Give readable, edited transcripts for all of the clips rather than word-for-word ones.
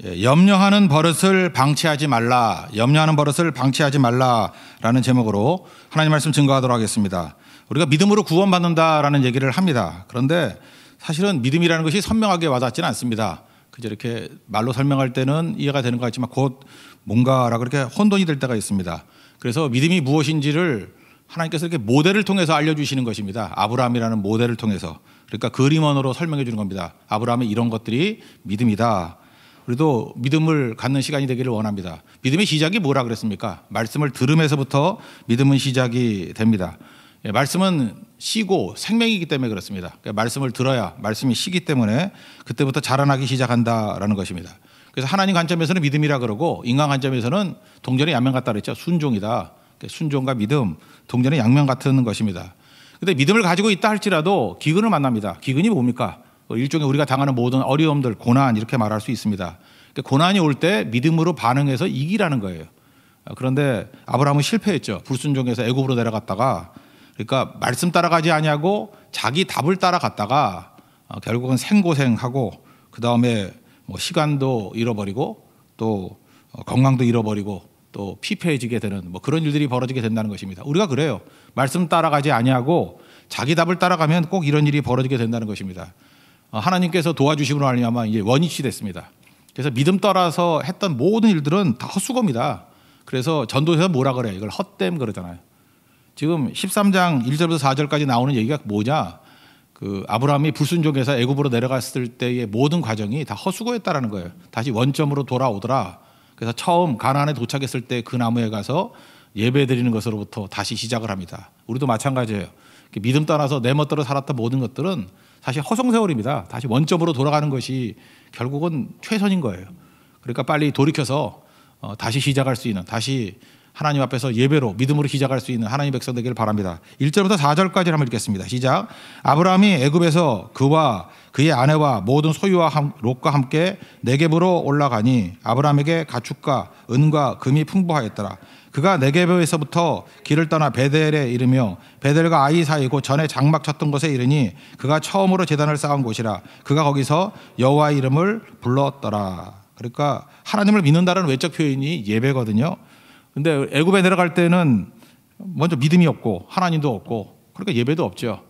염려하는 버릇을 방치하지 말라. 염려하는 버릇을 방치하지 말라라는 제목으로 하나님 말씀 증거하도록 하겠습니다. 우리가 믿음으로 구원받는다라는 얘기를 합니다. 그런데 사실은 믿음이라는 것이 선명하게 와닿지는 않습니다. 그저 이렇게 말로 설명할 때는 이해가 되는 것 같지만 곧 뭔가라 그렇게 혼돈이 될 때가 있습니다. 그래서 믿음이 무엇인지를 하나님께서 이렇게 모델을 통해서 알려주시는 것입니다. 아브라함이라는 모델을 통해서. 그러니까 그림원으로 설명해 주는 겁니다. 아브라함의 이런 것들이 믿음이다. 우리도 믿음을 갖는 시간이 되기를 원합니다. 믿음의 시작이 뭐라 그랬습니까? 말씀을 들으면서부터 믿음은 시작이 됩니다. 말씀은 씨고 생명이기 때문에 그렇습니다. 그러니까 말씀을 들어야 말씀이 씨기 때문에 그때부터 자라나기 시작한다라는 것입니다. 그래서 하나님 관점에서는 믿음이라 그러고 인간 관점에서는 동전의 양면 같다 그랬죠. 순종이다. 순종과 믿음, 동전의 양면 같은 것입니다. 그런데 믿음을 가지고 있다 할지라도 기근을 만납니다. 기근이 뭡니까? 일종의 우리가 당하는 모든 어려움들, 고난 이렇게 말할 수 있습니다. 고난이 올 때 믿음으로 반응해서 이기라는 거예요. 그런데 아브라함은 실패했죠. 불순종해서 애굽으로 내려갔다가 그러니까 말씀 따라가지 아니하고 자기 답을 따라갔다가 결국은 생고생하고 그 다음에 뭐 시간도 잃어버리고 또 건강도 잃어버리고 또 피폐해지게 되는 뭐 그런 일들이 벌어지게 된다는 것입니다. 우리가 그래요. 말씀 따라가지 아니하고 자기 답을 따라가면 꼭 이런 일이 벌어지게 된다는 것입니다. 하나님께서 도와주심으로 말미암아 이제 원위치 됐습니다. 그래서 믿음 따라서 했던 모든 일들은 다 헛수고입니다. 그래서 전도서에서 뭐라 그래요? 이걸 헛됨 그러잖아요. 지금 13장 1절부터 4절까지 나오는 얘기가 뭐냐? 그 아브라함이 불순종해서 애굽으로 내려갔을 때의 모든 과정이 다 헛수고였다라는 거예요. 다시 원점으로 돌아오더라. 그래서 처음 가나안에 도착했을 때 그 나무에 가서 예배 드리는 것으로부터 다시 시작을 합니다. 우리도 마찬가지예요. 믿음 떠나서 내 멋대로 살았던 모든 것들은 사실 허송세월입니다. 다시 원점으로 돌아가는 것이 결국은 최선인 거예요. 그러니까 빨리 돌이켜서 다시 시작할 수 있는, 다시 하나님 앞에서 예배로 믿음으로 시작할 수 있는 하나님 백성 되기를 바랍니다. 1절부터 4절까지 한번 읽겠습니다. 시작. 아브라함이 애굽에서 그와 그의 아내와 모든 소유와 롯과 함께 네겝으로 올라가니 아브라함에게 가축과 은과 금이 풍부하였더라. 그가 네겝에서부터 길을 떠나 베델에 이르며 베델과 아이 사이고 전에 장막 쳤던 곳에 이르니 그가 처음으로 제단을 쌓은 곳이라. 그가 거기서 여호와의 이름을 불렀더라. 그러니까 하나님을 믿는다는 외적 표현이 예배거든요. 근데 애굽에 내려갈 때는 먼저 믿음이 없고 하나님도 없고 그러니까 예배도 없죠.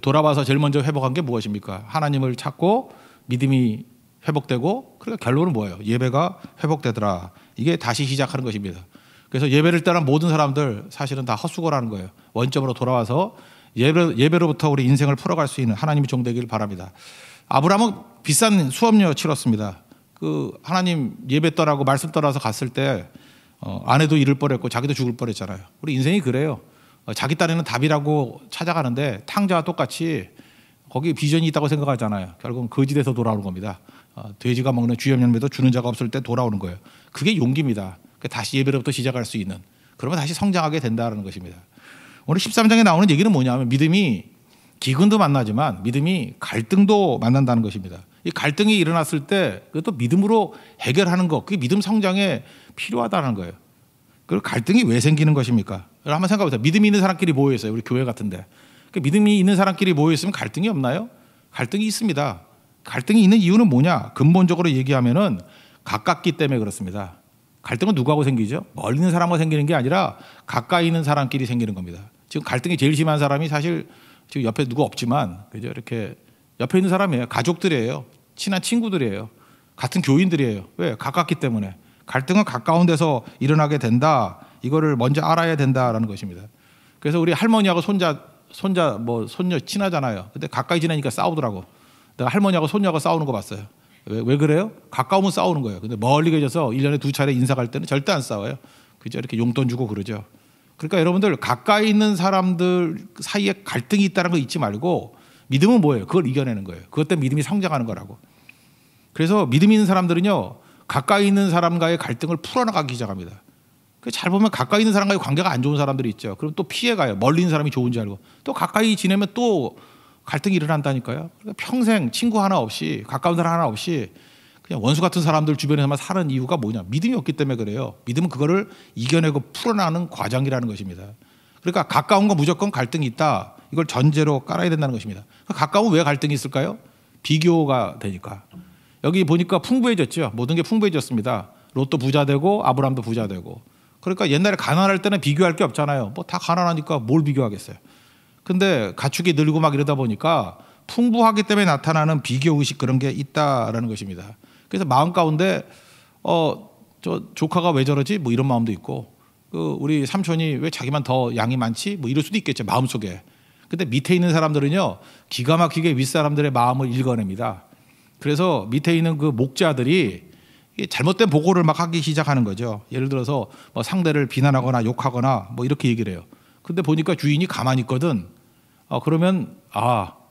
돌아와서 제일 먼저 회복한 게 무엇입니까? 하나님을 찾고 믿음이 회복되고 그러니까 결론은 뭐예요? 예배가 회복되더라. 이게 다시 시작하는 것입니다. 그래서 예배를 떠난 모든 사람들 사실은 다 헛수고라는 거예요. 원점으로 돌아와서 예배로부터 우리 인생을 풀어갈 수 있는 하나님의 종 되기를 바랍니다. 아브라함은 비싼 수업료 치렀습니다. 그 하나님 예배 떠나고 말씀 떠나서 갔을 때 아내도 잃을 뻔했고 자기도 죽을 뻔했잖아요. 우리 인생이 그래요. 자기 딴에는 답이라고 찾아가는데 탕자와 똑같이 거기 비전이 있다고 생각하잖아요. 결국은 거짓에서 돌아오는 겁니다. 돼지가 먹는 쥐염염에도 주는 자가 없을 때 돌아오는 거예요. 그게 용기입니다. 다시 예배로부터 시작할 수 있는. 그러면 다시 성장하게 된다는 것입니다. 오늘 13장에 나오는 얘기는 뭐냐면 믿음이 기근도 만나지만 믿음이 갈등도 만난다는 것입니다. 이 갈등이 일어났을 때 그것도 믿음으로 해결하는 것, 그게 믿음 성장에 필요하다는 거예요. 그리고 갈등이 왜 생기는 것입니까? 한번 생각해 보세요. 믿음이 있는 사람끼리 모여 있어요. 우리 교회 같은데. 믿음이 있는 사람끼리 모여 있으면 갈등이 없나요? 갈등이 있습니다. 갈등이 있는 이유는 뭐냐? 근본적으로 얘기하면은 가깝기 때문에 그렇습니다. 갈등은 누구하고 생기죠? 멀리 있는 사람과 생기는 게 아니라 가까이 있는 사람끼리 생기는 겁니다. 지금 갈등이 제일 심한 사람이 사실 지금 옆에 누구 없지만 그죠? 이렇게 옆에 있는 사람이에요. 가족들이에요. 친한 친구들이에요. 같은 교인들이에요. 왜? 가깝기 때문에. 갈등은 가까운 데서 일어나게 된다. 이거를 먼저 알아야 된다라는 것입니다. 그래서 우리 할머니하고 손녀 친하잖아요. 근데 가까이 지내니까 싸우더라고. 내가 할머니하고 손녀하고 싸우는 거 봤어요. 왜 그래요? 가까우면 싸우는 거예요. 근데 멀리 계셔서 1년에 2차례 인사 갈 때는 절대 안 싸워요. 그죠? 이렇게 용돈 주고 그러죠. 그러니까 여러분들 가까이 있는 사람들 사이에 갈등이 있다는 거 잊지 말고 믿음은 뭐예요? 그걸 이겨내는 거예요. 그것 때문에 믿음이 성장하는 거라고. 그래서 믿음이 있는 사람들은요. 가까이 있는 사람과의 갈등을 풀어나가기 시작합니다. 잘 보면 가까이 있는 사람과의 관계가 안 좋은 사람들이 있죠. 그럼 또 피해가요. 멀리 있는 사람이 좋은지 알고. 또 가까이 지내면 또 갈등이 일어난다니까요. 그러니까 평생 친구 하나 없이 가까운 사람 하나 없이 그냥 원수 같은 사람들 주변에서만 사는 이유가 뭐냐? 믿음이 없기 때문에 그래요. 믿음은 그거를 이겨내고 풀어나가는 과정이라는 것입니다. 그러니까 가까운 건 무조건 갈등이 있다. 이걸 전제로 깔아야 된다는 것입니다. 가까우면 왜 갈등이 있을까요? 비교가 되니까. 여기 보니까 풍부해졌죠. 모든 게 풍부해졌습니다. 롯도 부자 되고 아브라함도 부자 되고. 그러니까 옛날에 가난할 때는 비교할 게 없잖아요. 뭐 다 가난하니까 뭘 비교하겠어요. 근데 가축이 늘고 막 이러다 보니까 풍부하기 때문에 나타나는 비교 의식 그런 게 있다라는 것입니다. 그래서 마음 가운데 저 조카가 왜 저러지? 뭐 이런 마음도 있고, 우리 삼촌이 왜 자기만 더 양이 많지? 뭐 이럴 수도 있겠죠, 마음속에. 근데 밑에 있는 사람들은요, 기가 막히게 윗사람들의 마음을 읽어냅니다. 그래서 밑에 있는 그 목자들이 잘못된 보고를 막 하기 시작하는 거죠. 예를 들어서 뭐 상대를 비난하거나 욕하거나 뭐 이렇게 얘기를 해요. 근데 보니까 주인이 가만히 있거든. 그러면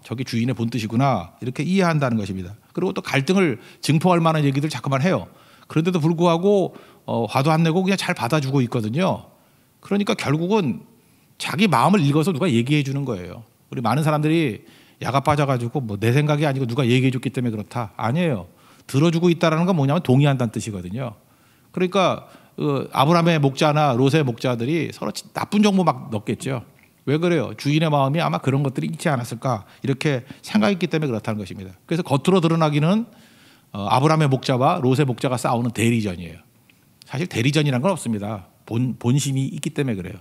저게 주인의 본뜻이구나 이렇게 이해한다는 것입니다. 그리고 또 갈등을 증폭할 만한 얘기들 자꾸만 해요. 그런데도 불구하고 화도 안 내고 그냥 잘 받아주고 있거든요. 그러니까 결국은 자기 마음을 읽어서 누가 얘기해 주는 거예요. 우리 많은 사람들이 야가 빠져가지고 뭐 내 생각이 아니고 누가 얘기해 줬기 때문에 그렇다. 아니에요. 들어주고 있다는 건 뭐냐면 동의한다는 뜻이거든요. 그러니까 아브라함의 목자나 롯의 목자들이 서로 나쁜 정보 막 넣겠죠. 왜 그래요? 주인의 마음이 아마 그런 것들이 있지 않았을까 이렇게 생각했기 때문에 그렇다는 것입니다. 그래서 겉으로 드러나기는 아브라함의 목자와 롯의 목자가 싸우는 대리전이에요. 사실 대리전이라는 건 없습니다. 본심이 있기 때문에 그래요.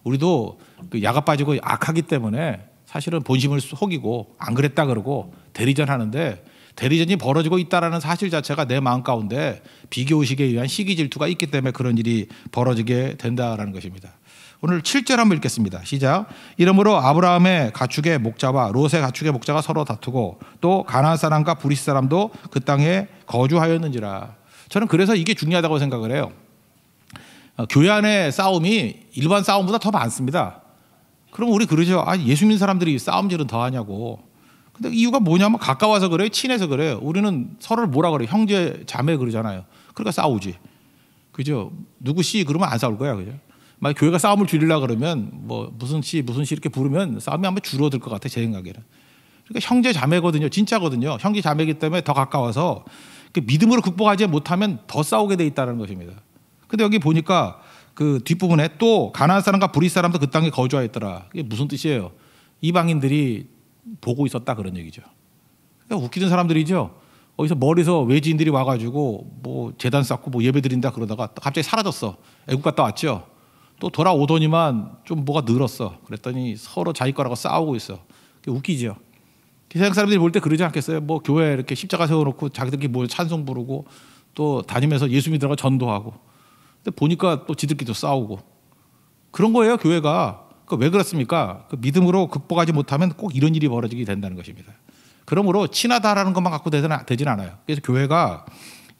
우리도 야가 빠지고 악하기 때문에 사실은 본심을 속이고 안 그랬다 그러고 대리전 하는데, 대리전이 벌어지고 있다는 사실 자체가 내 마음 가운데 비교의식에 의한 시기 질투가 있기 때문에 그런 일이 벌어지게 된다는 것입니다. 오늘 7절 한번 읽겠습니다. 시작. 이러므로 아브라함의 가축의 목자와 롯의 가축의 목자가 서로 다투고 또 가나안 사람과 브리스 사람도 그 땅에 거주하였는지라. 저는 그래서 이게 중요하다고 생각을 해요. 교회 안의 싸움이 일반 싸움보다 더 많습니다. 그럼 우리 그러죠. 예수 믿는 사람들이 싸움질은 더 하냐고. 근데 이유가 뭐냐면 가까워서 그래요? 친해서 그래요? 우리는 서로를 뭐라 그래요? 형제, 자매 그러잖아요. 그러니까 싸우지. 그죠? 누구 씨 그러면 안 싸울 거야. 그죠? 만약 교회가 싸움을 줄이려고 그러면 뭐 무슨 씨 이렇게 부르면 싸움이 아마 줄어들 것 같아, 제 생각에는. 그러니까 형제 자매거든요. 진짜거든요. 형제 자매이기 때문에 더 가까워서 믿음으로 극복하지 못하면 더 싸우게 돼 있다는 것입니다. 근데 여기 보니까 그 뒷부분에 또 가나안 사람과 브리스 사람도 그 땅에 거주하였더라. 이게 무슨 뜻이에요? 이방인들이 보고 있었다 그런 얘기죠. 그러니까 웃기는 사람들이죠. 어디서 멀리서 외지인들이 와가지고 뭐 제단 쌓고 뭐 예배 드린다 그러다가 갑자기 사라졌어. 애국 갔다 왔죠. 또 돌아오더니만 좀 뭐가 늘었어. 그랬더니 서로 자기 거라고 싸우고 있어. 웃기죠. 세상 사람들이 볼 때 그러지 않겠어요? 뭐 교회에 이렇게 십자가 세워놓고 자기들끼리 뭐 찬송 부르고 또 다니면서 예수 믿으라고 전도하고. 근데 보니까 또 지들끼리도 싸우고. 그런 거예요, 교회가. 왜 그렇습니까? 믿음으로 극복하지 못하면 꼭 이런 일이 벌어지게 된다는 것입니다. 그러므로 친하다라는 것만 갖고 되진 않아요. 그래서 교회가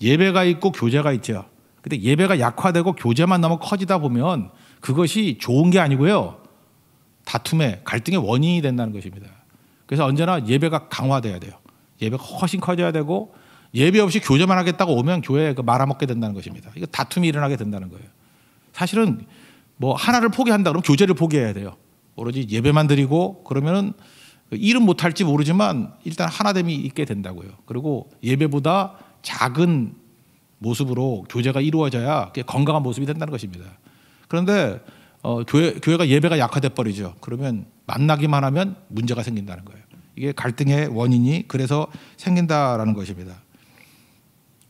예배가 있고 교제가 있죠. 근데 예배가 약화되고 교제만 너무 커지다 보면 그것이 좋은 게 아니고요, 다툼의 갈등의 원인이 된다는 것입니다. 그래서 언제나 예배가 강화돼야 돼요. 예배가 훨씬 커져야 되고, 예배 없이 교제만 하겠다고 오면 교회에 말아먹게 된다는 것입니다. 이거 다툼이 일어나게 된다는 거예요. 사실은 뭐 하나를 포기한다 그러면 교제를 포기해야 돼요. 오로지 예배만 드리고 그러면은 일은 못할지 모르지만 일단 하나됨이 있게 된다고요. 그리고 예배보다 작은 모습으로 교제가 이루어져야 건강한 모습이 된다는 것입니다. 그런데 교회가 예배가 약화돼 버리죠. 그러면 만나기만 하면 문제가 생긴다는 거예요. 이게 갈등의 원인이 그래서 생긴다라는 것입니다.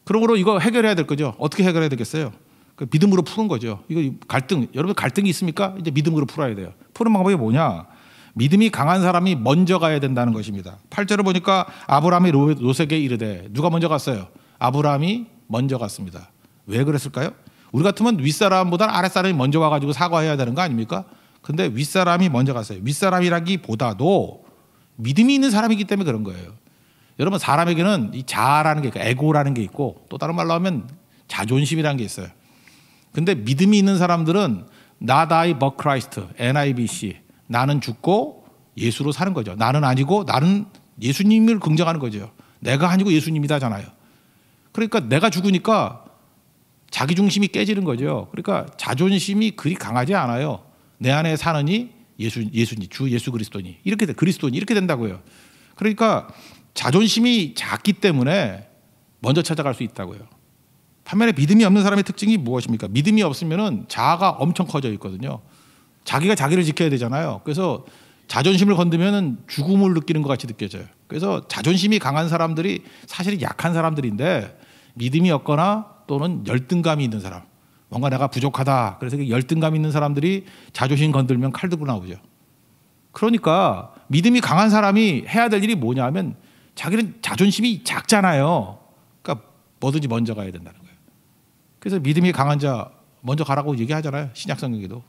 그러므로 이거 해결해야 될 거죠. 어떻게 해결해야 되겠어요? 믿음으로 푸는 거죠. 이거 여러분 갈등이 있습니까? 이제 믿음으로 풀어야 돼요. 푸는 방법이 뭐냐? 믿음이 강한 사람이 먼저 가야 된다는 것입니다. 8절을 보니까 아브라함이 롯에게 이르되, 누가 먼저 갔어요? 아브라함이 먼저 갔습니다. 왜 그랬을까요? 우리 같으면 윗사람보다는 아랫사람이 먼저 와가지고 사과해야 되는 거 아닙니까? 근데 윗사람이 먼저 갔어요. 윗사람이라기보다도 믿음이 있는 사람이기 때문에 그런 거예요. 여러분, 사람에게는 이 자아라는 게 있고 에고라는 게 있고, 또 다른 말로 하면 자존심이라는 게 있어요. 근데 믿음이 있는 사람들은 Not I but Christ, NIBC, 나는 죽고 예수로 사는 거죠. 나는 아니고 나는 예수님을 긍정하는 거죠. 내가 아니고 예수님이다잖아요. 그러니까 내가 죽으니까 자기 중심이 깨지는 거죠. 그러니까 자존심이 그리 강하지 않아요. 내 안에 사느니 예수니, 주 예수 그리스도니, 그리스도니 이렇게 된다고요. 그러니까 자존심이 작기 때문에 먼저 찾아갈 수 있다고요. 반면에 믿음이 없는 사람의 특징이 무엇입니까? 믿음이 없으면은 자아가 엄청 커져 있거든요. 자기가 자기를 지켜야 되잖아요. 그래서 자존심을 건드면 죽음을 느끼는 것 같이 느껴져요. 그래서 자존심이 강한 사람들이 사실은 약한 사람들인데 믿음이 없거나 또는 열등감이 있는 사람, 뭔가 내가 부족하다 그래서 열등감 있는 사람들이 자존심 건들면 칼 들고 나오죠. 그러니까 믿음이 강한 사람이 해야 될 일이 뭐냐면 자기는 자존심이 작잖아요. 그러니까 뭐든지 먼저 가야 된다는 거예요. 그래서 믿음이 강한 자 먼저 가라고 얘기하잖아요. 신약성경에도.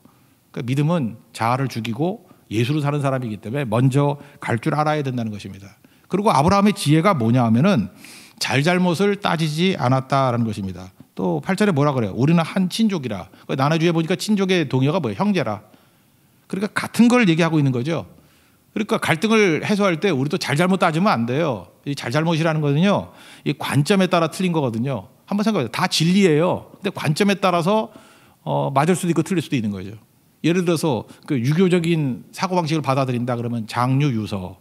그러니까 믿음은 자아를 죽이고 예수로 사는 사람이기 때문에 먼저 갈 줄 알아야 된다는 것입니다. 그리고 아브라함의 지혜가 뭐냐 하면은 잘잘못을 따지지 않았다라는 것입니다. 또 8절에 뭐라 그래요? 우리는 한 친족이라. 나눠주에 보니까 친족의 동의어가 뭐예요? 형제라. 그러니까 같은 걸 얘기하고 있는 거죠. 그러니까 갈등을 해소할 때 우리도 잘잘못 따지면 안 돼요. 이 잘잘못이라는 거는요, 이 관점에 따라 틀린 거거든요. 한번 생각해보세요. 다 진리예요. 근데 관점에 따라서 맞을 수도 있고 틀릴 수도 있는 거죠. 예를 들어서 그 유교적인 사고방식을 받아들인다 그러면 장유유서.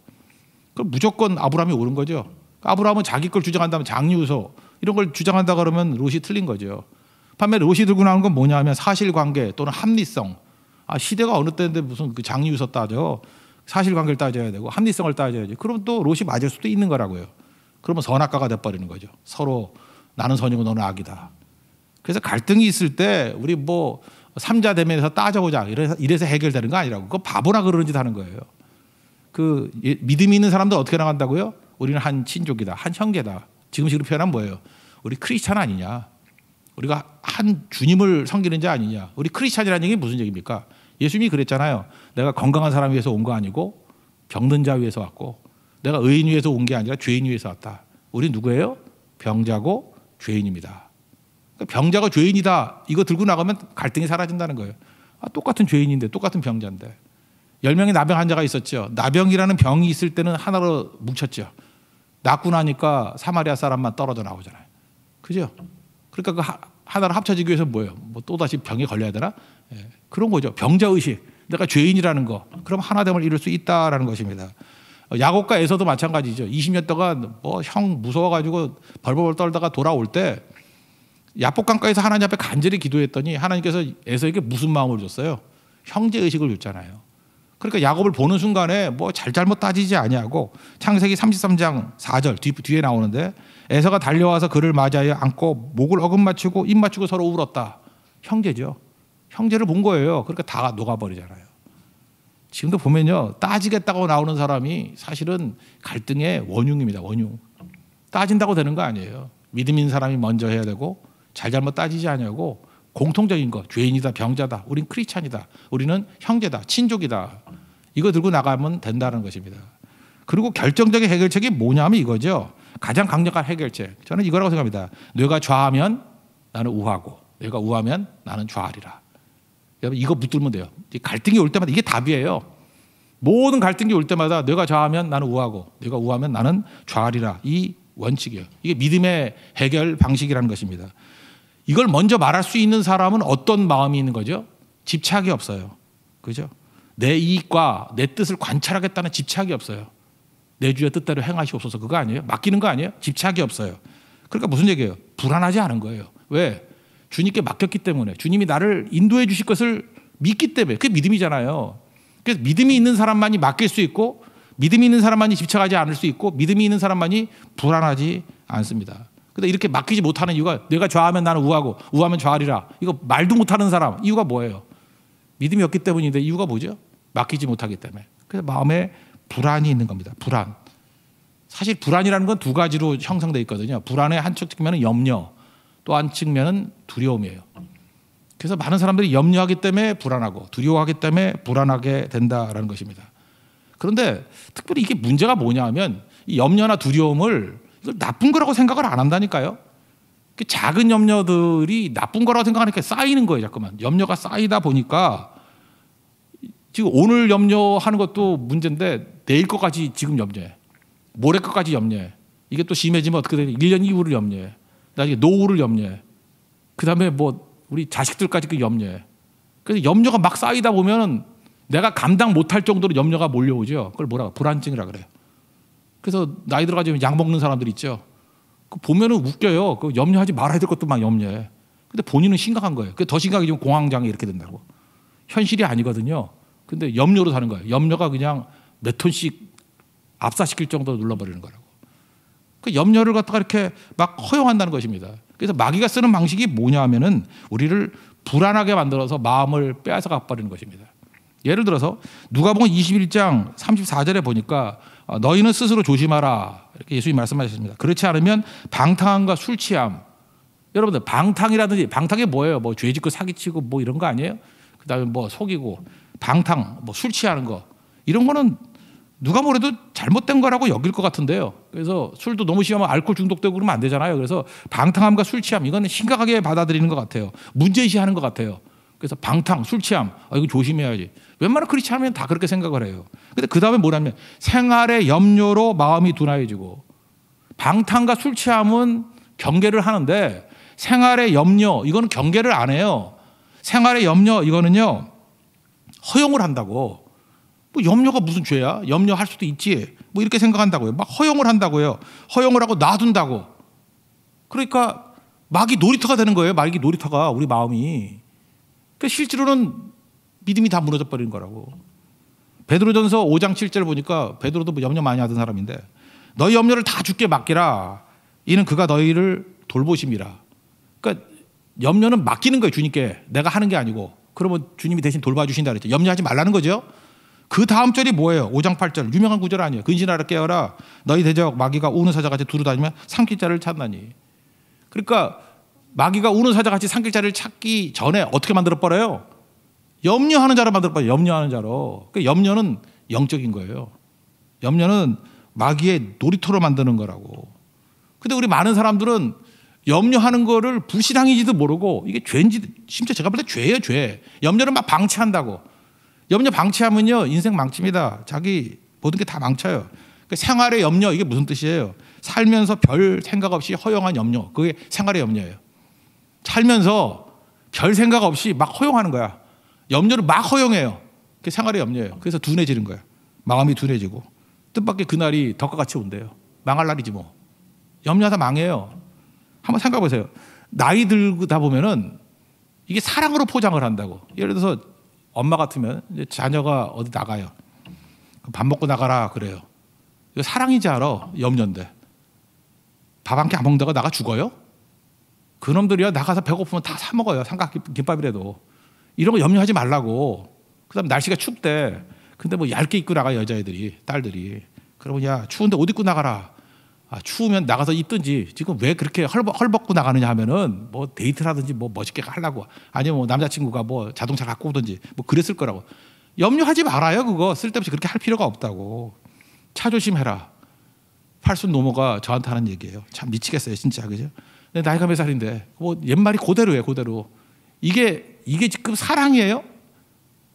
그럼 무조건 아브라함이 옳은 거죠. 아브라함은 자기 걸 주장한다면 장유유서 이런 걸 주장한다 그러면 롯이 틀린 거죠. 반면에 롯이 들고 나오는 건 뭐냐 하면 사실관계 또는 합리성. 시대가 어느 때인데 무슨 그 장유유서 따져. 사실관계를 따져야 되고 합리성을 따져야지. 그럼 또 롯이 맞을 수도 있는 거라고요. 그러면 선악과가 돼버리는 거죠. 서로 나는 선이고 너는 악이다. 그래서 갈등이 있을 때 우리 뭐 삼자 대면에서 따져보자 이래서 해결되는 거 아니라고. 그거 바보나 그러는 짓 하는 거예요. 그 믿음이 있는 사람들 어떻게 나간다고요? 우리는 한 친족이다, 한 형제다. 지금식으로 표현하면 뭐예요? 우리 크리스찬 아니냐? 우리가 한 주님을 섬기는 자 아니냐? 우리 크리스찬이라는 얘기 무슨 얘기입니까? 예수님이 그랬잖아요. 내가 건강한 사람 위해서 온 거 아니고 병든 자 위해서 왔고, 내가 의인 위해서 온 게 아니라 죄인 위해서 왔다. 우리 누구예요? 병자고 죄인입니다. 그러니까 병자가 죄인이다. 이거 들고 나가면 갈등이 사라진다는 거예요. 똑같은 죄인인데, 똑같은 병자인데. 10명의 나병 환자가 있었죠. 나병이라는 병이 있을 때는 하나로 뭉쳤죠. 낫고 나니까 사마리아 사람만 떨어져 나오잖아요. 그죠? 그러니까 그 하나로 합쳐지기 위해서 뭐예요? 뭐 또다시 병에 걸려야 되나? 예, 그런 거죠. 병자의식. 내가 죄인이라는 거. 그럼 하나됨을 이룰 수 있다라는 것입니다. 야곱과 에서도 마찬가지죠. 20년 동안 뭐 형 무서워가지고 벌벌 떨다가 돌아올 때 야복강가에서 하나님 앞에 간절히 기도했더니 하나님께서 에서에게 무슨 마음을 줬어요? 형제의식을 줬잖아요. 그러니까 야곱을 보는 순간에 뭐 잘잘못 따지지 아니하고 창세기 33장 4절 뒤에 나오는데 에서가 달려와서 그를 맞이하여 안고 목을 어긋맞추고 입 맞추고 서로 울었다. 형제죠. 형제를 본 거예요. 그러니까 다 녹아버리잖아요. 지금도 보면요, 따지겠다고 나오는 사람이 사실은 갈등의 원흉입니다. 원흉. 따진다고 되는 거 아니에요. 믿음 있는 사람이 먼저 해야 되고 잘잘못 따지지 않냐고 공통적인 거. 죄인이다, 병자다, 우린 크리스찬이다, 우리는 형제다, 친족이다. 이거 들고 나가면 된다는 것입니다. 그리고 결정적인 해결책이 뭐냐면 이거죠. 가장 강력한 해결책. 저는 이거라고 생각합니다. 뇌가 좌하면 나는 우하고 뇌가 우하면 나는 좌하리라. 여러분 이거 붙들면 돼요. 갈등이 올 때마다 이게 답이에요. 모든 갈등이 올 때마다 뇌가 좌하면 나는 우하고 뇌가 우하면 나는 좌하리라. 이 원칙이에요. 이게 믿음의 해결 방식이라는 것입니다. 이걸 먼저 말할 수 있는 사람은 어떤 마음이 있는 거죠? 집착이 없어요. 그죠? 내 이익과 내 뜻을 관찰하겠다는 집착이 없어요. 내 주의 뜻대로 행하시옵소서. 그거 아니에요? 맡기는 거 아니에요? 집착이 없어요. 그러니까 무슨 얘기예요? 불안하지 않은 거예요. 왜? 주님께 맡겼기 때문에. 주님이 나를 인도해 주실 것을 믿기 때문에. 그게 믿음이잖아요. 그래서 믿음이 있는 사람만이 맡길 수 있고, 믿음이 있는 사람만이 집착하지 않을 수 있고, 믿음이 있는 사람만이 불안하지 않습니다. 근데 이렇게 맡기지 못하는 이유가, 내가 좌하면 나는 우하고 우하면 좌하리라. 이거 말도 못하는 사람. 이유가 뭐예요? 믿음이 없기 때문인데 이유가 뭐죠? 맡기지 못하기 때문에. 그래서 마음에 불안이 있는 겁니다. 불안. 사실 불안이라는 건 두 가지로 형성되어 있거든요. 불안의 한쪽 측면은 염려, 또 한 측면은 두려움이에요. 그래서 많은 사람들이 염려하기 때문에 불안하고 두려워하기 때문에 불안하게 된다라는 것입니다. 그런데 특별히 이게 문제가 뭐냐 하면 이 염려나 두려움을 이걸 나쁜 거라고 생각을 안 한다니까요. 작은 염려들이 나쁜 거라고 생각하니까 쌓이는 거예요. 자꾸만 염려가 쌓이다 보니까 지금 오늘 염려하는 것도 문제인데 내일 것까지 지금 염려해. 모레 것까지 염려해. 이게 또 심해지면 어떻게 되냐. 1년 이후를 염려해. 나중에 노후를 염려해. 그 다음에 뭐 우리 자식들까지 그 염려해. 그래서 염려가 막 쌓이다 보면 내가 감당 못할 정도로 염려가 몰려오죠. 그걸 뭐라고? 불안증이라 그래요. 그래서 나이 들어가지면 약 먹는 사람들 있죠. 그 보면은 웃겨요. 그 염려하지 말아야 될 것도 막 염려해. 근데 본인은 심각한 거예요. 더 심각해지면 공황장애 이렇게 된다고. 현실이 아니거든요. 근데 염려로 사는 거예요. 염려가 그냥 몇 톤씩 압사시킬 정도로 눌러버리는 거라고. 그 염려를 갖다가 이렇게 막 허용한다는 것입니다. 그래서 마귀가 쓰는 방식이 뭐냐 하면은 우리를 불안하게 만들어서 마음을 빼앗아 가버리는 것입니다. 예를 들어서 누가복음 21장 34절에 보니까 너희는 스스로 조심하라 이렇게 예수님이 말씀하셨습니다. 그렇지 않으면 방탕함과 술 취함. 여러분들 방탕이라든지 방탕이 뭐예요? 뭐 죄 짓고 사기치고 뭐 이런 거 아니에요? 그다음에 뭐 속이고 방탕, 뭐 술 취하는 거 이런 거는 누가 뭐래도 잘못된 거라고 여길 것 같은데요. 그래서 술도 너무 심하면 알코올 중독되고 그러면 안 되잖아요. 그래서 방탕함과 술 취함 이거는 심각하게 받아들이는 것 같아요. 문제의식하는 것 같아요. 그래서 방탕, 술 취함 이거 조심해야지. 웬만한 크리스찬이면 다 그렇게 생각을 해요. 근데 그 다음에 뭐냐면 생활의 염려로 마음이 둔하여지고 방탕과 술 취함은 경계를 하는데 생활의 염려 이거는 경계를 안 해요. 생활의 염려 이거는요 허용을 한다고. 뭐 염려가 무슨 죄야? 염려할 수도 있지. 뭐 이렇게 생각한다고요. 막 허용을 한다고요. 허용을 하고 놔둔다고. 그러니까 마귀 놀이터가 되는 거예요. 마귀 놀이터가 우리 마음이. 그러니까 실제로는 믿음이 다 무너져 버리는 거라고. 베드로전서 5장 7절 보니까 베드로도 뭐 염려 많이 하던 사람인데 너희 염려를 다 주께 맡기라. 이는 그가 너희를 돌보심이라. 그러니까 염려는 맡기는 거예요. 주님께. 내가 하는 게 아니고. 그러면 주님이 대신 돌봐주신다 그랬죠. 염려하지 말라는 거죠. 그 다음 절이 뭐예요? 5장 8절 유명한 구절 아니에요. 근신하라 깨어라 너희 대적 마귀가 우는 사자같이 두루다니며 삼킬 자를 찾나니. 그러니까 마귀가 우는 사자같이 삼킬 자를 찾기 전에 어떻게 만들어버려요? 염려하는 자로 만들어버려요. 염려하는 자로. 그러니까 염려는 영적인 거예요. 염려는 마귀의 놀이터로 만드는 거라고. 근데 우리 많은 사람들은 염려하는 거를 불신앙인지도 모르고 이게 죄인지 심지어 제가 볼 때 죄예요. 죄. 염려를 막 방치한다고. 염려 방치하면요 인생 망칩니다. 자기 모든 게 다 망쳐요. 그러니까 생활의 염려 이게 무슨 뜻이에요? 살면서 별 생각 없이 허용한 염려 그게 생활의 염려예요. 살면서 별 생각 없이 막 허용하는 거야. 염려를 막 허용해요. 그게 생활의 염려예요. 그래서 둔해지는 거야. 마음이 둔해지고 뜻밖의 그날이 덕과 같이 온대요. 망할 날이지 뭐. 염려하다 망해요. 한번 생각해 보세요. 나이 들다 보면은 이게 사랑으로 포장을 한다고. 예를 들어서 엄마 같으면 이제 자녀가 어디 나가요. 밥 먹고 나가라 그래요. 이거 사랑이지 알아? 염려인데. 밥 한 끼 안 먹다가 나가 죽어요? 그놈들이야 나가서 배고프면 다 사 먹어요. 삼각김밥이라도. 이런 거 염려하지 말라고. 그다음 날씨가 춥대. 근데 뭐 얇게 입고 나가 여자애들이 딸들이. 그러면 야 추운데 옷 입고 나가라. 추우면 나가서 입든지. 지금 왜 그렇게 헐벗고 나가느냐 하면은 뭐 데이트라든지 뭐 멋있게 하려고 아니면 뭐 남자친구가 뭐 자동차 갖고 오든지 뭐 그랬을 거라고. 염려하지 말아요. 그거 쓸데없이 그렇게 할 필요가 없다고. 차 조심해라. 팔순 노모가 저한테 하는 얘기예요. 참 미치겠어요 진짜. 그죠? 근데 나이가 몇 살인데 뭐 옛말이 그대로예요. 그대로. 이게 지금 사랑이에요?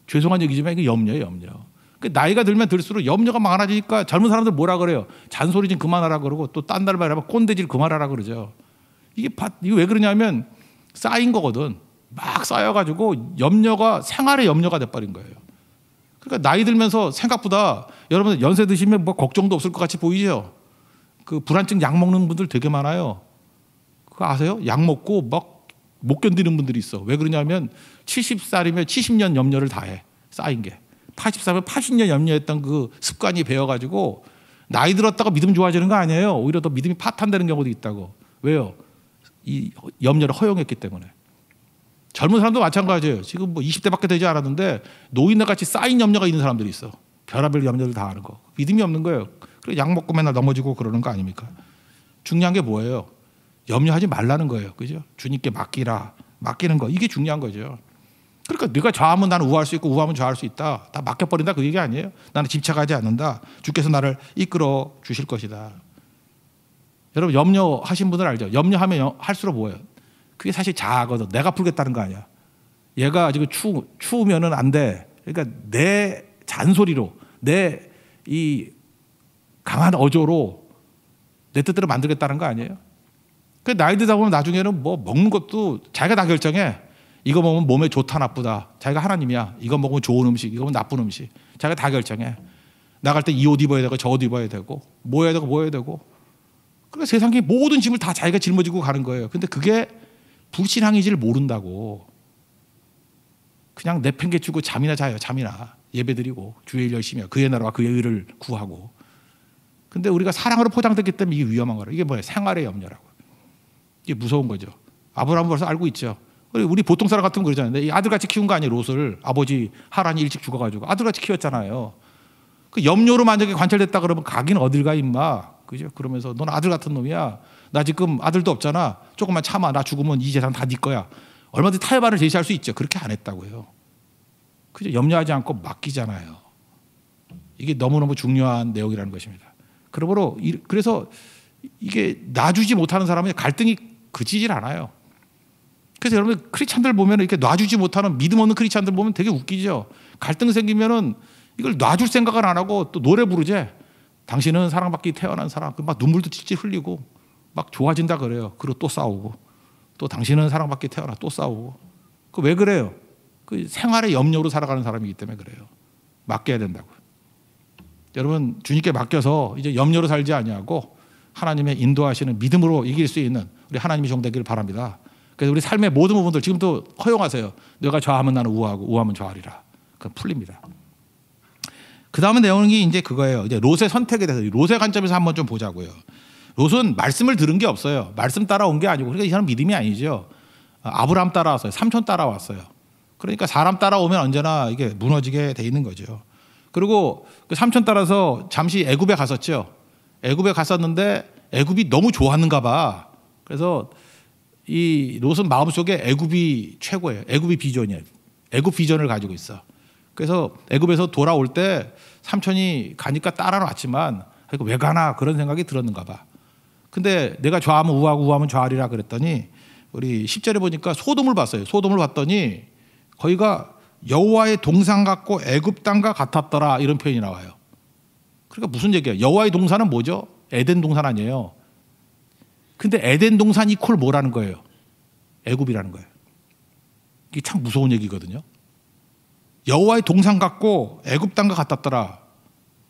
죄송한 얘기지만 이게 염려예요. 염려. 나이가 들면 들수록 염려가 많아지니까 젊은 사람들 뭐라 그래요? 잔소리 좀 그만하라 그러고 또 딴 날 말하면 꼰대질 그만하라 그러죠. 이게 왜 그러냐면 쌓인 거거든. 막 쌓여가지고 염려가 생활의 염려가 돼버린 거예요. 그러니까 나이 들면서 생각보다 여러분 연세 드시면 뭐 걱정도 없을 것 같이 보이죠. 그 불안증 약 먹는 분들 되게 많아요. 그거 아세요? 약 먹고 막 못 견디는 분들이 있어. 왜 그러냐면 70살이면 70년 염려를 다 해. 쌓인 게. 80살이면 80년 염려했던 그 습관이 배어가지고 나이 들었다가 믿음 좋아지는 거 아니에요. 오히려 더 믿음이 파탄되는 경우도 있다고. 왜요? 이 염려를 허용했기 때문에. 젊은 사람도 마찬가지예요. 지금 뭐 20대밖에 되지 않았는데 노인네 같이 쌓인 염려가 있는 사람들이 있어. 별의별 염려를 다 하는 거. 믿음이 없는 거예요. 그래서 약 먹고 맨날 넘어지고 그러는 거 아닙니까? 중요한 게 뭐예요? 염려하지 말라는 거예요. 그죠? 주님께 맡기라. 맡기는 거. 이게 중요한 거죠. 그러니까 네가 좌하면 나는 우할 수 있고 우하면 좌할 수 있다. 다 맡겨버린다 그 얘기 아니에요. 나는 집착하지 않는다. 주께서 나를 이끌어 주실 것이다. 여러분 염려하신 분들 알죠? 염려하면 할수록 뭐예요? 그게 사실 자아거든. 내가 풀겠다는 거 아니야. 얘가 지금 추우면은 안 돼. 그러니까 내 잔소리로 내 이 강한 어조로 내 뜻대로 만들겠다는 거 아니에요? 그 나이 들다 보면 나중에는 뭐 먹는 것도 자기가 다 결정해. 이거 먹으면 몸에 좋다 나쁘다. 자기가 하나님이야. 이거 먹으면 좋은 음식, 이거 먹으면 나쁜 음식. 자기가 다 결정해. 나갈 때 이 옷 입어야 되고 저 옷 입어야 되고 뭐 해야 되고 뭐 해야 되고. 그러니까 세상의 모든 짐을 다 자기가 짊어지고 가는 거예요. 근데 그게 불신앙이지를 모른다고. 그냥 내팽개치고 잠이나 자요. 잠이나. 예배드리고 주의 일 열심히 하고 그의 나라와 그의 의를 구하고. 근데 우리가 사랑으로 포장됐기 때문에 이게 위험한 거라. 이게 뭐예요? 생활의 염려라고. 이게 무서운 거죠. 아브라함은 벌써 알고 있죠. 우리 보통 사람 같으면 그러잖아요. 이 아들같이 키운 거 아니에요. 롯을 아버지 하란이 일찍 죽어가지고 아들같이 키웠잖아요. 그 염려로 만약에 관찰됐다 그러면 가긴 어딜 가 임마. 그죠? 그러면서 넌 아들 같은 놈이야. 나 지금 아들도 없잖아. 조금만 참아. 나 죽으면 이 재산 다 네 거야. 얼마든지 타협안을 제시할 수 있죠. 그렇게 안 했다고요. 그죠? 염려하지 않고 맡기잖아요. 이게 너무너무 중요한 내용이라는 것입니다. 그러므로 그래서 이게 놔주지 못하는 사람의 갈등이 그치질 않아요. 그래서 여러분 크리스찬들 보면 이렇게 놔주지 못하는 믿음 없는 크리스찬들 보면 되게 웃기죠. 갈등 생기면은 이걸 놔줄 생각을 안 하고 또 노래 부르지. 당신은 사랑받기 태어난 사람. 막 눈물도 찔찔 흘리고 막 좋아진다 그래요. 그리고 또 싸우고 또 당신은 사랑받기 태어나 또 싸우고. 그 왜 그래요? 그 생활의 염려로 살아가는 사람이기 때문에 그래요. 맡겨야 된다고. 여러분 주님께 맡겨서 이제 염려로 살지 아니하고 하나님의 인도하시는 믿음으로 이길 수 있는 우리 하나님의 종 되기를 바랍니다. 그래서 우리 삶의 모든 부분들 지금도 허용하세요. 너가 좌하면 나는 우하고 우하면 좌하리라. 그건 풀립니다. 그 다음에 내용이 이제 그거예요. 이제 롯의 선택에 대해서 롯의 관점에서 한번 좀 보자고요. 롯은 말씀을 들은 게 없어요. 말씀 따라온 게 아니고 그러니까 이 사람 믿음이 아니죠. 아브라함 따라왔어요. 삼촌 따라왔어요. 그러니까 사람 따라오면 언제나 이게 무너지게 돼 있는 거죠. 그리고 그 삼촌 따라서 잠시 애굽에 갔었죠. 애굽에 갔었는데 애굽이 너무 좋았는가 봐. 그래서 이 롯은 마음속에 애굽이 최고예요. 애굽이 비전이에요. 애굽 비전을 가지고 있어. 그래서 애굽에서 돌아올 때 삼촌이 가니까 따라왔지만 왜 가나 그런 생각이 들었는가 봐. 근데 내가 좌하면 우하고 우하면 좌하리라 그랬더니 우리 10절에 보니까 소돔을 봤어요. 소돔을 봤더니 거기가 여호와의 동산 같고 애굽 땅과 같았더라 이런 표현이 나와요. 그러니까 무슨 얘기예요? 여호와의 동산은 뭐죠? 에덴 동산 아니에요. 근데 에덴 동산 이퀄 뭐라는 거예요? 애굽이라는 거예요. 이게 참 무서운 얘기거든요. 여호와의 동산 같고 애굽 땅과 같았더라.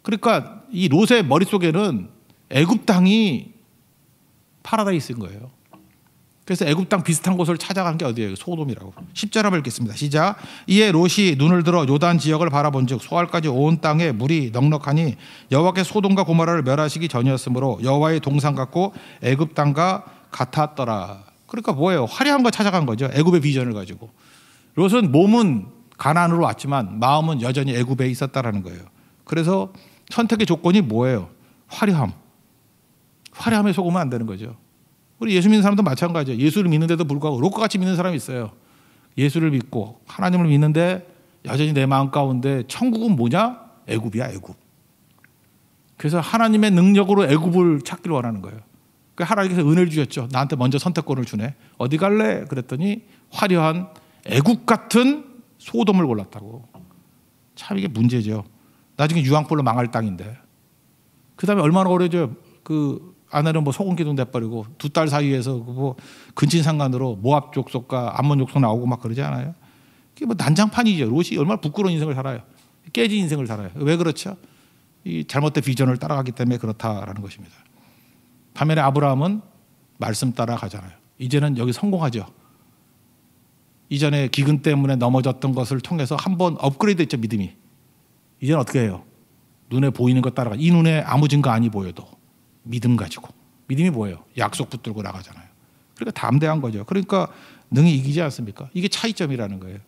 그러니까 이 롯의 머릿속에는 애굽 땅이 파라다이스인 거예요. 그래서 애굽 땅 비슷한 곳을 찾아간 게 어디예요? 소돔이라고. 10절 한번 읽겠습니다. 시작. 이에 롯이 눈을 들어 요단 지역을 바라본즉 소알까지 온 땅에 물이 넉넉하니 여호와께서 소돔과 고모라를 멸하시기 전이었으므로 여호와의 동산 같고 애굽 땅과 같았더라. 그러니까 뭐예요? 화려한 거 찾아간 거죠. 애굽의 비전을 가지고. 롯은 몸은 가나안으로 왔지만 마음은 여전히 애굽에 있었다라는 거예요. 그래서 선택의 조건이 뭐예요? 화려함. 화려함에 속으면 안 되는 거죠. 우리 예수 믿는 사람도 마찬가지예요. 예수를 믿는데도 불구하고 롯과 같이 믿는 사람이 있어요. 예수를 믿고 하나님을 믿는데 여전히 내 마음 가운데 천국은 뭐냐? 애굽이야, 애굽. 그래서 하나님의 능력으로 애굽을 찾기를 원하는 거예요. 하나님께서 은혜를 주셨죠. 나한테 먼저 선택권을 주네. 어디 갈래? 그랬더니 화려한 애굽 같은 소돔을 골랐다고. 참 이게 문제죠. 나중에 유황불로 망할 땅인데. 그 다음에 얼마나 오래죠. 그 아내는 뭐 소금 기둥 내버리고 두 딸 사이에서 뭐 근친상간으로 모압 족속과 암몬 족속 나오고 막 그러지 않아요? 이게 뭐 난장판이죠. 롯이 얼마나 부끄러운 인생을 살아요. 깨진 인생을 살아요. 왜 그렇죠? 이 잘못된 비전을 따라가기 때문에 그렇다라는 것입니다. 반면에 아브라함은 말씀 따라가잖아요. 이제는 여기 성공하죠. 이전에 기근 때문에 넘어졌던 것을 통해서 한번 업그레이드 했죠. 믿음이. 이제는 어떻게 해요? 눈에 보이는 것 따라가. 이 눈에 아무 증거 아니 보여도 믿음 가지고. 믿음이 뭐예요? 약속 붙들고 나가잖아요. 그러니까 담대한 거죠. 그러니까 능히 이기지 않습니까? 이게 차이점이라는 거예요.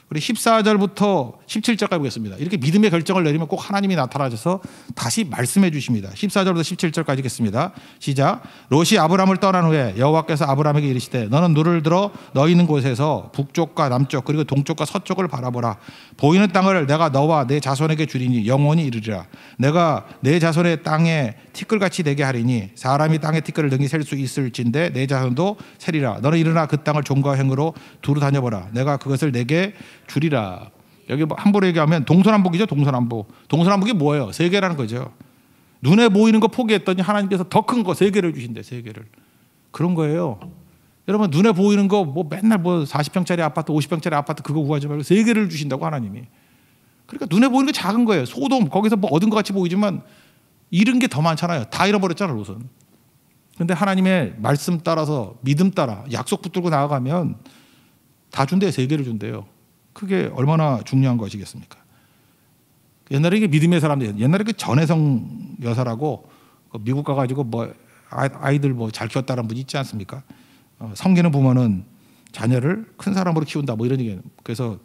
우리 14절부터 17절까지 보겠습니다. 이렇게 믿음의 결정을 내리면 꼭 하나님이 나타나셔서 다시 말씀해 주십니다. 14절부터 17절까지 읽겠습니다. 시작. 롯이 아브람을 떠난 후에 여호와께서 아브람에게 이르시되 너는 눈을 들어 너 있는 곳에서 북쪽과 남쪽 그리고 동쪽과 서쪽을 바라보라. 보이는 땅을 내가 너와 내 자손에게 주리니 영원히 이르리라. 내가 내 자손의 땅에 티끌같이 되게 하리니 사람이 땅의 티끌을 능히 셀 수 있을진데 내 자손도 세리라. 너는 일어나 그 땅을 종과 행으로 두루 다녀보라. 내가 그것을 내게 주리라. 여기 함부로 얘기하면 동서남북이죠. 동서남북. 동서남북이 뭐예요? 세계라는 거죠. 눈에 보이는 거 포기했더니 하나님께서 더 큰 거 3개를 주신대. 3개를. 그런 거예요. 여러분 눈에 보이는 거 뭐 맨날 뭐 40평짜리 아파트 50평짜리 아파트 그거 구하지 말고 3개를 주신다고 하나님이. 그러니까 눈에 보이는 게 작은 거예요. 소돔 거기서 뭐 얻은 것 같이 보이지만 잃은 게 더 많잖아요. 다 잃어버렸잖아요. 롯은. 그런데 하나님의 말씀 따라서 믿음 따라 약속 붙들고 나아가면 다 준대요. 3개를 준대요. 그게 얼마나 중요한 것이겠습니까? 옛날에 이게 믿음의 사람들, 옛날에 그 전혜성 여사라고 미국 가가지고 뭐 아이들 뭐 잘 키웠다는 분이 있지 않습니까? 섬기는 부모는 자녀를 큰 사람으로 키운다 뭐 이런 얘기. 그래서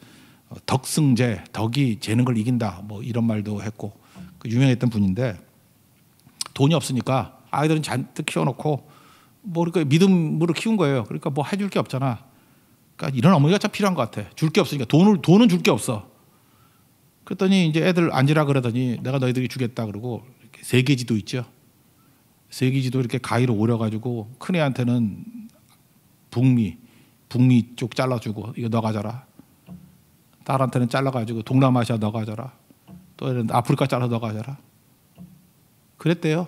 덕승제, 덕이 재는 걸 이긴다 뭐 이런 말도 했고 그 유명했던 분인데 돈이 없으니까 아이들은 잔뜩 키워놓고 뭐 그러니까 믿음으로 키운 거예요. 그러니까 뭐 해줄 게 없잖아. 그러니까 이런 어머니가 참 필요한 것 같아. 줄 게 없으니까 돈은 줄 게 없어. 그랬더니 이제 애들 앉으라 그러더니 내가 너희들이 주겠다 그러고 이렇게 세계지도 있죠. 세계지도 이렇게 가위로 오려가지고 큰 애한테는 북미 쪽 잘라주고 이거 너 가져라. 딸한테는 잘라가지고 동남아시아 너 가져라. 또 아프리카 잘라 너 가져라. 그랬대요.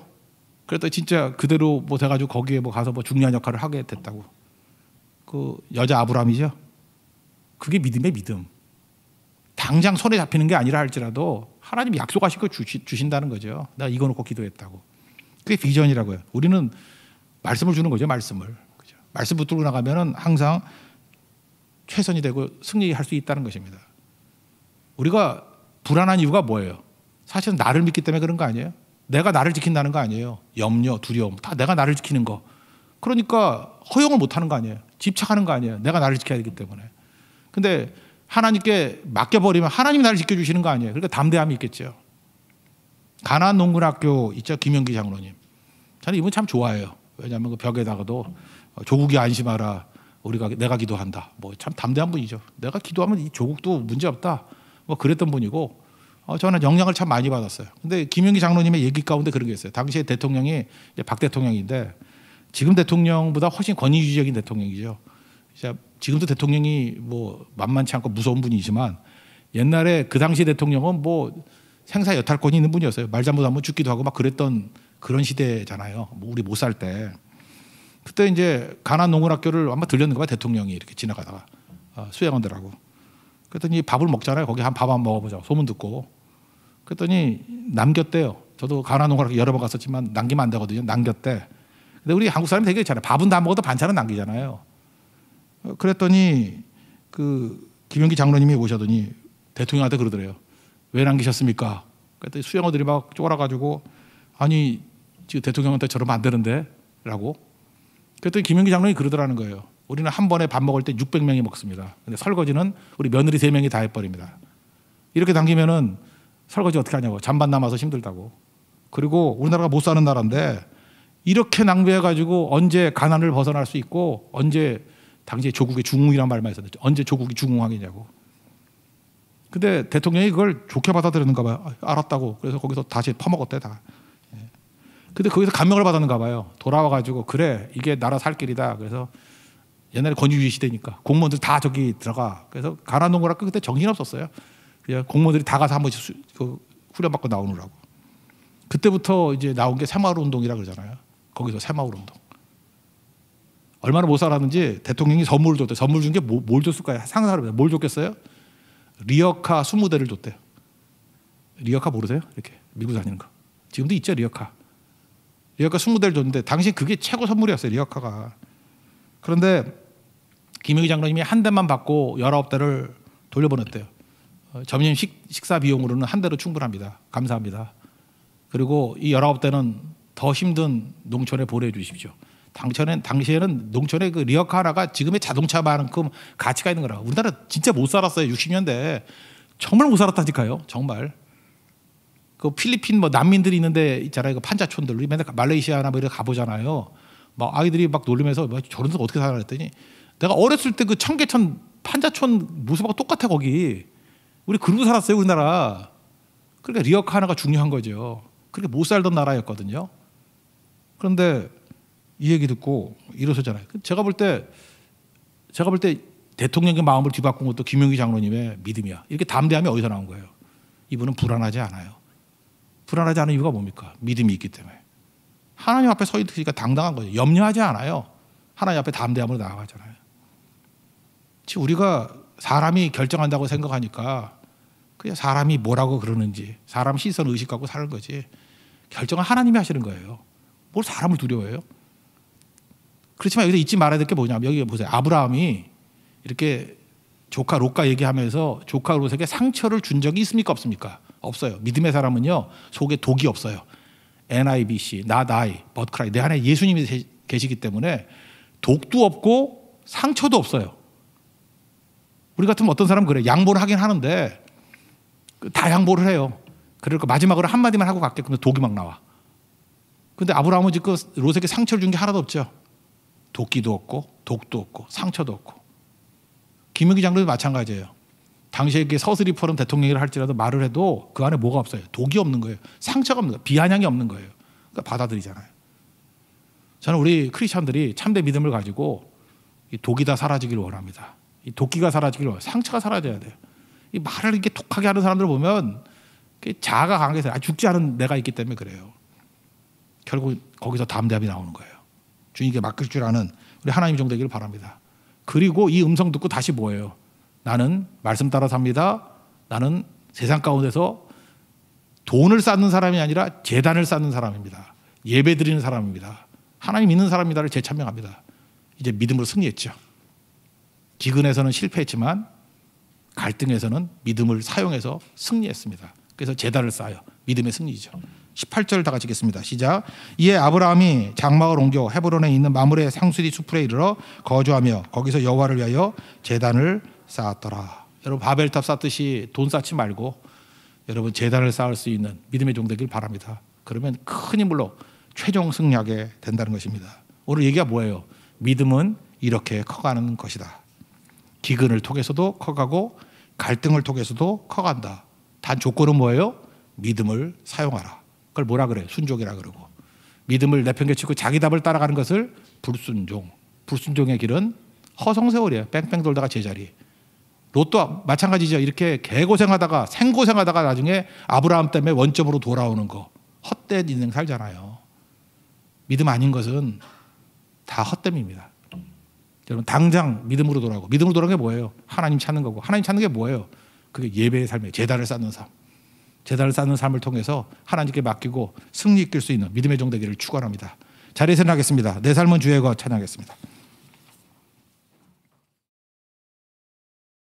그랬더니 진짜 그대로 뭐 돼가지고 거기에 뭐 가서 뭐 중요한 역할을 하게 됐다고. 그 여자 아브라함이죠. 그게 믿음의 믿음. 당장 손에 잡히는 게 아니라 할지라도 하나님이 약속하신 걸 주신다는 거죠. 내가 이거 놓고 기도했다고. 그게 비전이라고요. 우리는 말씀을 주는 거죠. 말씀을. 그죠? 말씀 붙들고 나가면은 항상 최선이 되고 승리할 수 있다는 것입니다. 우리가 불안한 이유가 뭐예요? 사실은 나를 믿기 때문에 그런 거 아니에요? 내가 나를 지킨다는 거 아니에요? 염려, 두려움 다 내가 나를 지키는 거. 그러니까 허용을 못하는 거 아니에요? 집착하는 거 아니에요? 내가 나를 지켜야 되기 때문에. 근데 하나님께 맡겨버리면 하나님이 나를 지켜주시는 거 아니에요? 그러니까 담대함이 있겠죠. 가나안 농군학교 있죠? 김영기 장로님. 저는 이분 참 좋아해요. 왜냐하면 그 벽에다가도 조국이 안심하라. 내가 기도한다. 뭐 참 담대한 분이죠. 내가 기도하면 이 조국도 문제 없다. 뭐 그랬던 분이고 저는 영향을 참 많이 받았어요. 근데 김영기 장로님의 얘기 가운데 그런 게 있어요. 당시에 대통령이 이제 박 대통령인데 지금 대통령보다 훨씬 권위주의적인 대통령이죠. 지금도 대통령이 뭐 만만치 않고 무서운 분이지만 옛날에 그 당시 대통령은 뭐 생사 여탈권이 있는 분이었어요. 말 잘못하면 죽기도 하고 막 그랬던 그런 시대잖아요. 뭐 우리 못 살 때. 그때 이제 가나안 농군학교를 아마 들렸는가 봐요. 대통령이 이렇게 지나가다가 수행원들하고. 그랬더니 밥을 먹잖아요. 거기 한 밥 한 먹어보자. 소문 듣고. 그랬더니 남겼대요. 저도 가나안 농군학교 여러 번 갔었지만 남기면 안 되거든요. 남겼대. 근데 우리 한국 사람이 되게 잘해요. 밥은 다 먹어도 반찬은 남기잖아요. 그랬더니 그 김영기 장로님이 오셨더니 대통령한테 그러더래요. 왜 남기셨습니까? 그랬더니 수행원들이 막 쫄아가지고 아니 지금 대통령한테 저러면 안 되는데 라고. 그랬더니 김영기 장로님이 그러더라는 거예요. 우리는 한 번에 밥 먹을 때 600명이 먹습니다. 근데 설거지는 우리 며느리 3명이 다 해버립니다. 이렇게 당기면은 설거지 어떻게 하냐고. 잔반 남아서 힘들다고. 그리고 우리나라가 못 사는 나라인데 이렇게 낭비해가지고 언제 가난을 벗어날 수 있고 언제 당시에 조국의 중흥이라는 말만 있었는데 언제 조국이 중흥하겠냐고. 근데 대통령이 그걸 좋게 받아들였는가 봐요. 알았다고. 그래서 거기서 다시 퍼먹었대 다. 근데 거기서 감명을 받았는가 봐요. 돌아와가지고 그래 이게 나라 살 길이다. 그래서 옛날에 권위주의 시대니까 공무원들 다 저기 들어가. 그래서 가나안 농군학교 그때 정신없었어요. 그냥 공무원들이 다 가서 한 번씩 후련받고 나오느라고. 그때부터 이제 나온 게 새마을운동이라 그러잖아요. 거기서 새마을운동. 얼마나 못 살았는지 대통령이 선물을 줬대. 선물 준 게 뭘 줬을까요? 상상을 해보세요. 뭘 줬겠어요? 리어카 20대를 줬대요. 리어카 모르세요? 이렇게 밀고 다니는 거. 지금도 있죠, 리어카. 리어카 20대를 줬는데 당시 그게 최고 선물이었어요, 리어카가. 그런데 김영기 장로님이 한 대만 받고 19대를 돌려보냈대요. 점심 식사 비용으로는 한 대로 충분합니다. 감사합니다. 그리고 이 19대는 더 힘든 농촌에 보내해 주십시오. 당시에는 농촌의 그 리어카 하나가 지금의 자동차만큼 가치가 있는 거라고. 우리나라 진짜 못 살았어요. 60년대 정말 못 살았다니까요. 정말. 그 필리핀 뭐 난민들이 있는데 있잖아요. 그 판자촌들 우리 맨날 말레이시아나 뭐 이렇게 가보잖아요. 막 아이들이 막 놀리면서 저런 데서 어떻게 살아 그랬더니 내가 어렸을 때 그 청계천 판자촌 모습하고 똑같아 거기. 우리 그러고 살았어요 우리나라. 그러니까 리어카 하나가 중요한 거죠. 그렇게 못 살던 나라였거든요. 그런데 이 얘기 듣고 일어서잖아요. 제가 볼 때 대통령의 마음을 뒤바꾼 것도 김영기 장로님의 믿음이야. 이렇게 담대함이 어디서 나온 거예요? 이분은 불안하지 않아요. 불안하지 않은 이유가 뭡니까? 믿음이 있기 때문에. 하나님 앞에 서 있으니까 당당한 거죠. 염려하지 않아요. 하나님 앞에 담대함으로 나아가잖아요. 우리가 사람이 결정한다고 생각하니까 그냥 사람이 뭐라고 그러는지 사람 시선 의식하고 사는 거지. 결정은 하나님이 하시는 거예요. 뭘 사람을 두려워해요? 그렇지만 여기서 잊지 말아야 될 게 뭐냐면 여기 보세요. 아브라함이 이렇게 조카 롯과 얘기하면서 조카 롯에게 상처를 준 적이 있습니까 없습니까? 없어요. 믿음의 사람은요 속에 독이 없어요. NIBC, not I, but Christ. 내 안에 예수님이 계시기 때문에 독도 없고 상처도 없어요. 우리 같으면 어떤 사람은 그래. 양보를 하긴 하는데 다 양보를 해요. 그러니까 마지막으로 한마디만 하고 갈게. 근데 독이 막 나와. 근데 아브라함은 지금 롯에게 상처를 준 게 하나도 없죠. 도끼도 없고 독도 없고 상처도 없고. 김영기 장로도 마찬가지예요. 당시에 서슬이 포럼 대통령을 할지라도 말을 해도 그 안에 뭐가 없어요. 독이 없는 거예요. 상처가 없는 거예요. 비아냥이 없는 거예요. 그러니까 받아들이잖아요. 저는 우리 크리스천들이 참된 믿음을 가지고 이 독이 다 사라지기를 원합니다. 이 도끼가 사라지기를 원합니다. 상처가 사라져야 돼요. 이 말을 이렇게 톡하게 하는 사람들 보면 자아가 강해서 죽지 않은 내가 있기 때문에 그래요. 결국 거기서 담대함이 나오는 거예요. 주님께 맡길 줄 아는 우리 하나님 종 되기를 바랍니다. 그리고 이 음성 듣고 다시 뭐예요? 나는 말씀 따라 삽니다. 나는 세상 가운데서 돈을 쌓는 사람이 아니라 제단을 쌓는 사람입니다. 예배 드리는 사람입니다. 하나님 믿는 사람이다를 재천명합니다. 이제 믿음으로 승리했죠. 기근에서는 실패했지만 갈등에서는 믿음을 사용해서 승리했습니다. 그래서 제단을 쌓아요. 믿음의 승리죠. 18절 다 같이 읽겠습니다. 시작. 이에 아브라함이 장막을 옮겨 헤브론에 있는 마므레 상수리 숲에 이르러 거주하며 거기서 여호와를 위하여 제단을 쌓았더라. 여러분 바벨탑 쌓듯이 돈 쌓지 말고 여러분 제단을 쌓을 수 있는 믿음의 종 되길 바랍니다. 그러면 큰 힘으로 최종 승리하게 된다는 것입니다. 오늘 얘기가 뭐예요? 믿음은 이렇게 커가는 것이다. 기근을 통해서도 커가고 갈등을 통해서도 커간다. 단 조건은 뭐예요? 믿음을 사용하라. 그걸 뭐라 그래요? 순종이라 그러고. 믿음을 내팽개치고 자기 답을 따라가는 것을 불순종. 불순종의 길은 허송세월이에요. 뺑뺑 돌다가 제자리. 롯도 마찬가지죠. 이렇게 개고생하다가 생고생하다가 나중에 아브라함 때문에 원점으로 돌아오는 거. 헛된 인생 살잖아요. 믿음 아닌 것은 다 헛됨입니다. 여러분 당장 믿음으로 돌아오고. 믿음으로 돌아오는 게 뭐예요? 하나님 찾는 거고. 하나님 찾는 게 뭐예요? 그게 예배의 삶이에요. 제단을 쌓는 삶. 제단을 쌓는 삶을 통해서 하나님께 맡기고 승리 이끌 수 있는 믿음의 종 되기를 축원합니다. 자리에서 하겠습니다. 내 삶은 주의 것 찬양하겠습니다.